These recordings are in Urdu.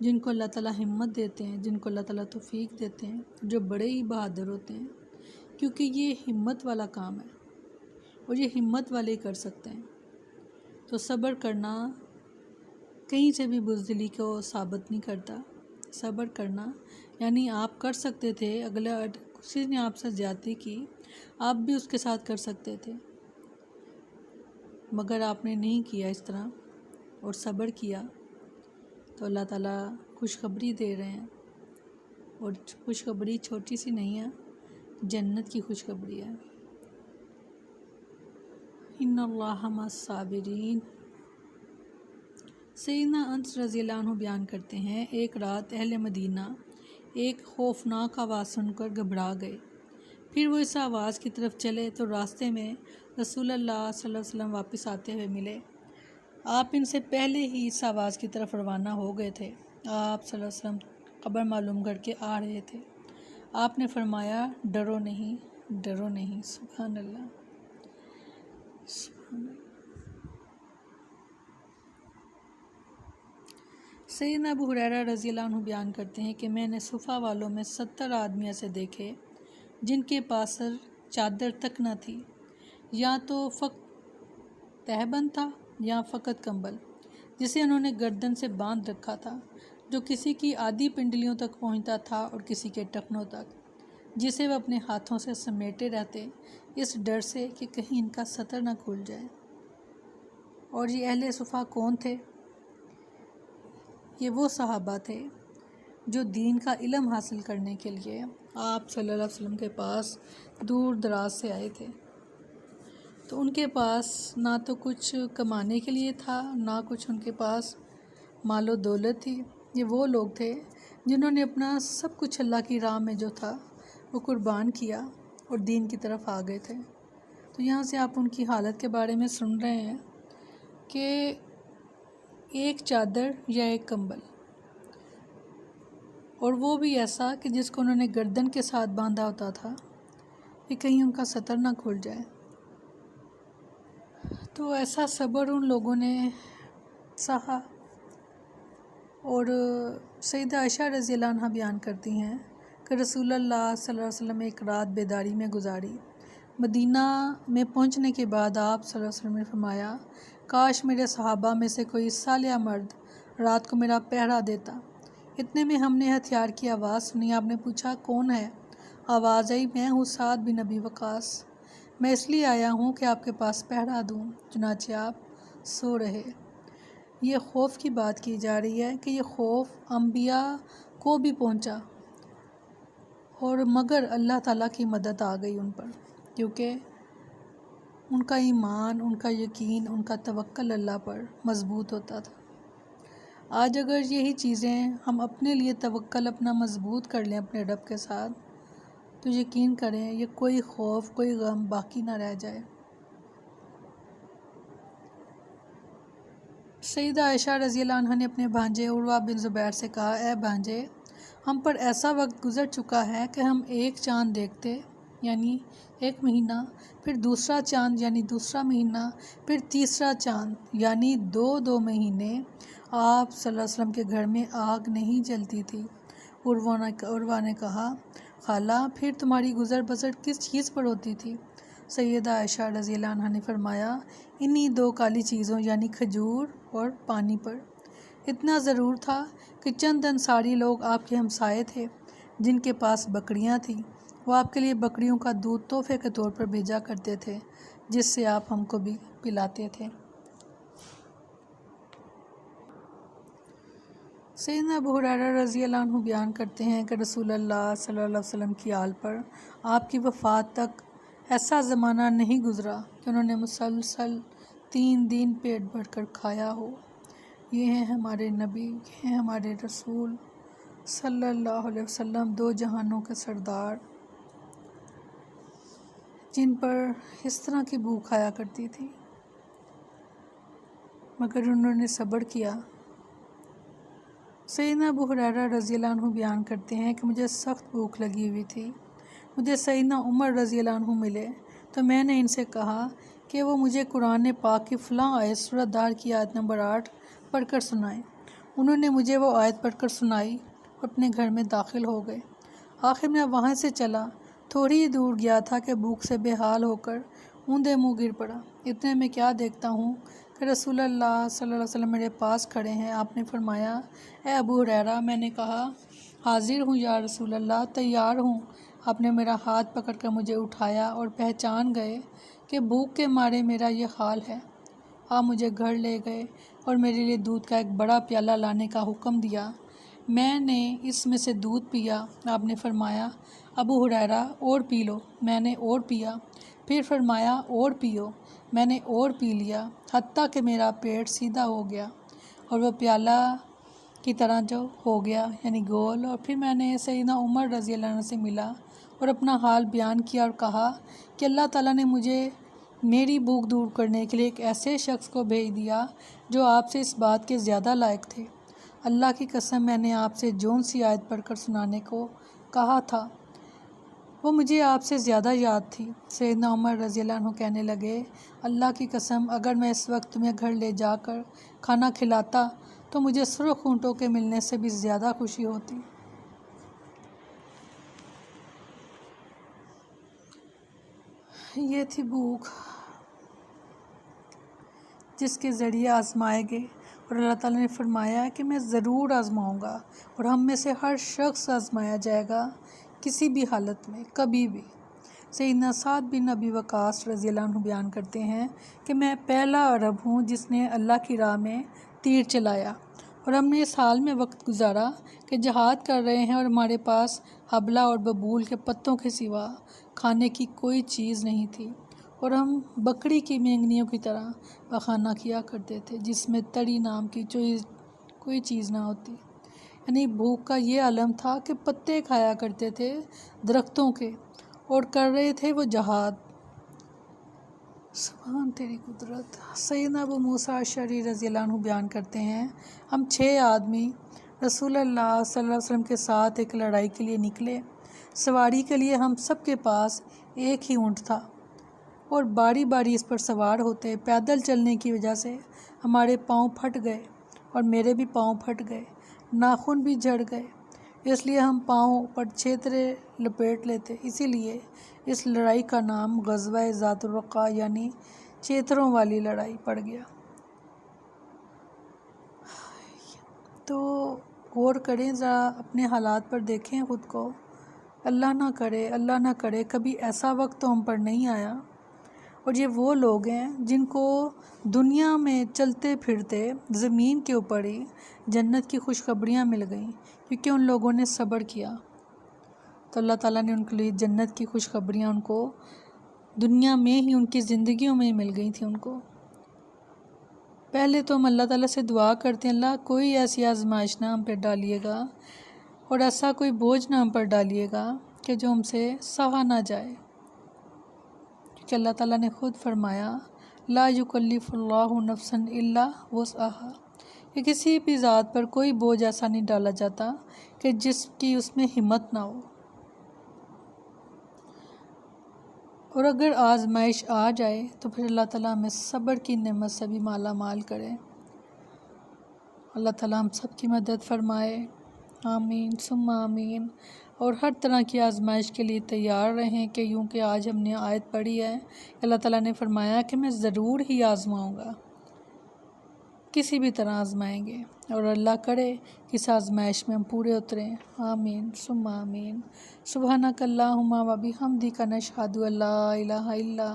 جن کو اللہ تعالیٰ ہمت دیتے ہیں، جن کو اللہ تعالیٰ توفیق دیتے ہیں، جو بڑے ہی بہادر ہوتے ہیں، کیونکہ یہ ہمت والا کام ہے اور یہ ہمت والے ہی کر سکتے ہیں۔ تو صبر کرنا کہیں سے بھی بزدلی کو ثابت نہیں کرتا۔ صبر کرنا یعنی آپ کر سکتے تھے، اگلا کسی نے آپ سے زیادتی کی، آپ بھی اس کے ساتھ کر سکتے تھے، مگر آپ نے نہیں کیا اس طرح اور صبر کیا، تو اللہ تعالیٰ خوشخبری دے رہے ہیں، اور خوشخبری چھوٹی سی نہیں ہے، جنت کی خوشخبری ہے۔ ان اللہ مع الصابرین۔ سیدنا انس رضی اللہ عنہ بیان کرتے ہیں، ایک رات اہل مدینہ ایک خوفناک آواز سن کر گھبرا گئے۔ پھر وہ اس آواز کی طرف چلے تو راستے میں رسول اللہ صلی اللہ علیہ وسلم واپس آتے ہوئے ملے۔ آپ ان سے پہلے ہی اس آواز کی طرف روانہ ہو گئے تھے۔ آپ صلی اللہ علیہ وسلم خبر معلوم کر کے آ رہے تھے۔ آپ نے فرمایا، ڈرو نہیں، ڈرو نہیں۔ سبحان اللہ، سبحان اللہ۔ سیدنا ابو ہریرہ رضی اللہ عنہ بیان کرتے ہیں کہ میں نے صفہ والوں میں 70 آدمی ایسے دیکھے جن کے پاس چادر تک نہ تھی، یا تو فقط تہبند تھا یا فقط کمبل جسے انہوں نے گردن سے باندھ رکھا تھا، جو کسی کی آدھی پنڈلیوں تک پہنچتا تھا اور کسی کے ٹخنوں تک، جسے وہ اپنے ہاتھوں سے سمیٹے رہتے اس ڈر سے کہ کہیں ان کا سطر نہ کھل جائے۔ اور یہ اہل صفہ کون تھے؟ یہ وہ صحابہ تھے جو دین کا علم حاصل کرنے کے لیے آپ صلی اللہ علیہ وسلم کے پاس دور دراز سے آئے تھے۔ تو ان کے پاس نہ تو کچھ کمانے کے لیے تھا، نہ کچھ ان کے پاس مال و دولت تھی۔ یہ وہ لوگ تھے جنہوں نے اپنا سب کچھ اللہ کی راہ میں جو تھا وہ قربان کیا اور دین کی طرف آ گئے تھے۔ تو یہاں سے آپ ان کی حالت کے بارے میں سن رہے ہیں کہ ایک چادر یا ایک کمبل، اور وہ بھی ایسا کہ جس کو انہوں نے گردن کے ساتھ باندھا ہوتا تھا کہ کہیں ان کا سطر نہ کھل جائے۔ تو ایسا صبر ان لوگوں نے سہا۔ اور سیدہ عائشہ رضی اللہ عنہ بیان کرتی ہیں کہ رسول اللہ صلی اللہ علیہ وسلم ایک رات بیداری میں گزاری۔ مدینہ میں پہنچنے کے بعد آپ صلی اللہ علیہ وسلم نے فرمایا، کاش میرے صحابہ میں سے کوئی صالح مرد رات کو میرا پہرا دیتا۔ اتنے میں ہم نے ہتھیار کی آواز سنی۔ آپ نے پوچھا، کون ہے؟ آواز آئی، میں ہوں سعد بن ابی وقاص، میں اس لیے آیا ہوں کہ آپ کے پاس پہرا دوں، چنانچہ آپ سو رہے۔ یہ خوف کی بات کی جا رہی ہے کہ یہ خوف انبیاء کو بھی پہنچا، اور مگر اللہ تعالیٰ کی مدد آ گئی ان پر، کیونکہ ان کا ایمان، ان کا یقین، ان کا توکل اللہ پر مضبوط ہوتا تھا۔ آج اگر یہی چیزیں ہم اپنے لیے توکل اپنا مضبوط کر لیں اپنے رب کے ساتھ، تو یقین کریں یہ کوئی خوف، کوئی غم باقی نہ رہ جائے۔ سیدہ عائشہ رضی اللہ عنہ نے اپنے بھانجے عروہ بن زبیر سے کہا، اے بھانجے، ہم پر ایسا وقت گزر چکا ہے کہ ہم ایک چاند دیکھتے یعنی ایک مہینہ، پھر دوسرا چاند یعنی دوسرا مہینہ، پھر تیسرا چاند یعنی دو مہینے آپ صلی اللہ علیہ وسلم کے گھر میں آگ نہیں جلتی تھی۔ عروہ نے کہا، خالہ پھر تمہاری گزر بسر کس چیز پر ہوتی تھی؟ سیدہ عائشہ رضی اللہ عنہ نے فرمایا، انہی دو کالی چیزوں یعنی کھجور اور پانی پر۔ اتنا ضرور تھا کہ چند انصاری لوگ آپ کے ہمسائے تھے جن کے پاس بکریاں تھیں، وہ آپ کے لیے بکریوں کا دودھ تحفے کے طور پر بھیجا کرتے تھے، جس سے آپ ہم کو بھی پلاتے تھے۔ سیدنا ابو ہریرہ رضی اللہ عنہ بیان کرتے ہیں کہ رسول اللہ صلی اللہ علیہ وسلم کی آل پر آپ کی وفات تک ایسا زمانہ نہیں گزرا کہ انہوں نے مسلسل 3 دن پیٹ بھر کر کھایا ہو۔ یہ ہیں ہمارے نبی، یہ ہیں ہمارے رسول صلی اللہ علیہ وسلم، 2 جہانوں کے سردار، جن پر اس طرح کی بھوک آیا کرتی تھی، مگر انہوں نے صبر کیا۔ سیدنا ابو ہریرہ رضی اللہ عنہ بیان کرتے ہیں کہ مجھے سخت بھوک لگی ہوئی تھی۔ مجھے سیدنا عمر رضی اللہ عنہ ملے تو میں نے ان سے کہا کہ وہ مجھے قرآن پاک کی فلاں آیت سورۃ دار کی آیت نمبر 8 پڑھ کر سنائیں۔ انہوں نے مجھے وہ آیت پڑھ کر سنائی اور اپنے گھر میں داخل ہو گئے۔ آخر میں وہاں سے چلا، تھوڑی ہی دور گیا تھا کہ بھوک سے بے حال ہو کر اوندے منہ گر پڑا۔ اتنے میں کیا دیکھتا ہوں کہ رسول اللہ صلی اللہ علیہ وسلم میرے پاس کھڑے ہیں۔ آپ نے فرمایا، اے ابو ہریرہ۔ میں نے کہا، حاضر ہوں یا رسول اللہ، تیار ہوں۔ آپ نے میرا ہاتھ پکڑ کر مجھے اٹھایا اور پہچان گئے کہ بھوک کے مارے میرا یہ حال ہے۔ آپ مجھے گھر لے گئے اور میرے لیے دودھ کا ایک بڑا پیالہ لانے کا حکم دیا۔ میں نے اس میں سے دودھ پیا۔ آپ نے فرمایا، ابو ہریرہ اور پی لو۔ میں نے اور پیا۔ پھر فرمایا، اور پیو۔ میں نے اور پی لیا، حتیٰ کہ میرا پیٹ سیدھا ہو گیا اور وہ پیالہ کی طرح جو ہو گیا، یعنی گول۔ اور پھر میں نے سیدنا عمر رضی اللہ عنہ سے ملا اور اپنا حال بیان کیا اور کہا کہ اللہ تعالیٰ نے مجھے میری بھوک دور کرنے کے لیے ایک ایسے شخص کو بھیج دیا جو آپ سے اس بات کے زیادہ لائق تھے۔ اللہ کی قسم، میں نے آپ سے جون سی آیت پڑھ کر سنانے کو کہا تھا وہ مجھے آپ سے زیادہ یاد تھی۔ سیدنا عمر رضی اللہ عنہ کہنے لگے، اللہ کی قسم، اگر میں اس وقت تمہیں گھر لے جا کر کھانا کھلاتا تو مجھے سرخ اونٹوں کے ملنے سے بھی زیادہ خوشی ہوتی۔ یہ تھی بھوک جس کے ذریعے آزمائے گئے، اور اللہ تعالیٰ نے فرمایا کہ میں ضرور آزماؤں گا، اور ہم میں سے ہر شخص آزمایا جائے گا، کسی بھی حالت میں، کبھی بھی۔ سیدنا سعد بن ابی وقاص رضی اللہ عنہ بیان کرتے ہیں کہ میں پہلا عرب ہوں جس نے اللہ کی راہ میں تیر چلایا، اور ہم نے اس حال میں وقت گزارا کہ جہاد کر رہے ہیں اور ہمارے پاس حبلہ اور ببول کے پتوں کے سوا کھانے کی کوئی چیز نہیں تھی، اور ہم بکری کی مینگنیوں کی طرح پخانہ کیا کرتے تھے جس میں تری نام کی کوئی چیز نہ ہوتی۔ یعنی بھوک کا یہ عالم تھا کہ پتے کھایا کرتے تھے درختوں کے، اور کر رہے تھے وہ جہاد۔ سبحان تیری قدرت۔ سیدنا ابو موسیٰ اشعری رضی اللہ عنہ بیان کرتے ہیں، ہم 6 آدمی رسول اللہ صلی اللہ علیہ وسلم کے ساتھ ایک لڑائی کے لیے نکلے۔ سواری کے لیے ہم سب کے پاس ایک ہی اونٹ تھا اور باری باری اس پر سوار ہوتے۔ پیدل چلنے کی وجہ سے ہمارے پاؤں پھٹ گئے اور میرے بھی پاؤں پھٹ گئے، ناخن بھی جھڑ گئے، اس لیے ہم پاؤں پر چھیترے لپیٹ لیتے۔ اسی لیے اس لڑائی کا نام غزوہ ذات الرقاع یعنی چیتروں والی لڑائی پڑ گیا۔ تو غور کریں ذرا، اپنے حالات پر دیکھیں خود کو۔ اللہ نہ کرے کبھی ایسا وقت تو ہم پر نہیں آیا۔ اور یہ وہ لوگ ہیں جن کو دنیا میں چلتے پھرتے زمین کے اوپر ہی جنت کی خوشخبریاں مل گئیں، کیونکہ ان لوگوں نے صبر کیا، تو اللہ تعالیٰ نے ان کے لیے جنت کی خوشخبریاں ان کو دنیا میں ہی ان کی زندگیوں میں مل گئی تھیں۔ ان کو پہلے تو ہم اللہ تعالیٰ سے دعا کرتے ہیں، اللہ کوئی ایسی آزمائش نہ ہم پہ ڈالیے گا اور ایسا کوئی بوجھ نہ ہم پر ڈالیے گا کہ جو ہم سے سہا نہ جائے، کیونکہ اللہ تعالیٰ نے خود فرمایا، لا یکلف اللہ نفسا الا وسعها، کہ کسی بھی ذات پر کوئی بوجھ ایسا نہیں ڈالا جاتا کہ جس کی اس میں ہمت نہ ہو۔ اور اگر آزمائش آ جائے تو پھر اللہ تعالیٰ ہمیں صبر کی نعمت سے بھی مالا مال کرے۔ اللہ تعالیٰ ہم سب کی مدد فرمائے، آمین ثم آمین۔ اور ہر طرح کی آزمائش کے لیے تیار رہیں، کہ یوں کہ آج ہم نے آیت پڑھی ہے، اللہ تعالیٰ نے فرمایا کہ میں ضرور ہی آزماؤں گا، کسی بھی طرح آزمائیں گے، اور اللہ کرے کہ اس آزمائش میں ہم پورے اتریں، آمین ثم آمین۔ سبحانک اللہم و بحمدک نشہد ان لا الہ الا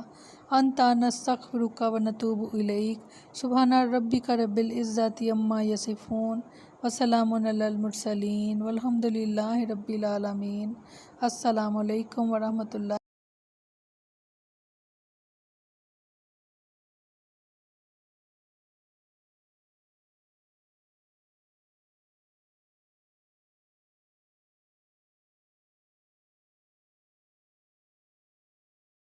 انت نستغفرک و نتوب الیک۔ سبحان ربک رب العزت عما یصفون وسلام علی المرسلین والحمد للہ رب العالمین۔ السلام علیکم ورحمۃ اللہ۔